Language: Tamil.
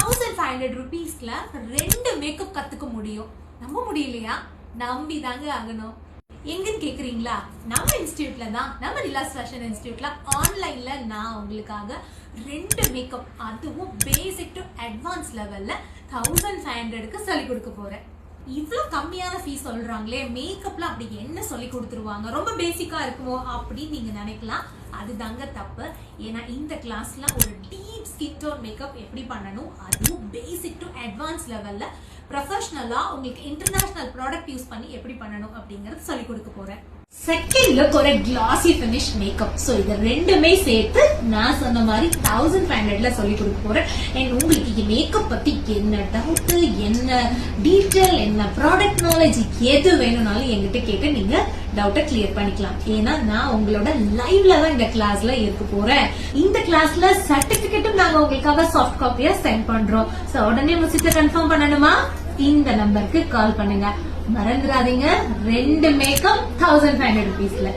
1500 rupeesல 2 மேக்கப் கத்துக்க முடியும். நம்ப முடியலையா? நம்பி தாங்க ஆகணும். எங்கன்னு கேக்குறீங்களா? நம்ம இன்ஸ்டிடியூட்ல தான், நம்ம நிலாஸ் ஃபேஷன் இன்ஸ்டிடியூட்ல ஆன்லைன்ல நான் உங்களுக்காக 2 மேக்கப், அதுவும் பேசிக் டு அட்வான்ஸ் லெவல்ல 1500க்கு சொல்லி கொடுக்க போறேன். இவ்வளவு கம்மியான ஃபீஸ் சொல்றாங்களே, மேக்கப்ல அப்படி என்ன சொல்லி கொடுத்துருவாங்க, ரொம்ப பேசிக்கா இருக்குமோ அப்படின்னு நீங்க நினைக்கலாம். அதுதாங்க தப்பு. ஏன்னா இந்த கிளாஸ்ல ஒரு டீப் ஸ்கின் டோன் மேக்கப் எப்படி பண்ணணும், அதுவும் பேசிக் டு அட்வான்ஸ் லெவல்ல ப்ரொஃபஷனலா உங்களுக்கு இன்டர்நேஷனல் ப்ராடக்ட் யூஸ் பண்ணி எப்படி பண்ணணும் அப்படிங்கறது சொல்லி கொடுக்க போறேன். செகண்ட் லுக் ஒரு கிளாசி ஃபினிஷ் மேக்கப். சோ இது ரெண்டுமே சேர்த்து நான் சொன்ன மாதிரி 1500ல சொல்லி கொடுக்க போறேன். அண்ட் உங்களுக்கு மேக்கப் பத்தி என்ன டவுட், என்ன டீடைல், என்ன ப்ராடக்ட் நாலேஜ் எது வேணும்னாலும் என்கிட்ட கேட்டு நீங்க டவுட்டை கிளியர் பண்ணிக்கலாம். ஏன்னா நான் உங்களோட லைவ்ல தான் இந்த கிளாஸ்ல இருக்க போறேன். இந்த கிளாஸ்ல சர்டிபிகேட்டும் நாங்க உங்களுக்காக சாஃப்ட் காப்பியா சென்ட் பண்றோம். சோ உடனே உங்க சீட்டை கன்ஃபார்ம் பண்ணணுமா? இந்த நம்பருக்கு கால் பண்ணுங்க. மறந்துடாதீங்க, 2 மேக்கப் 1500 rupeesல.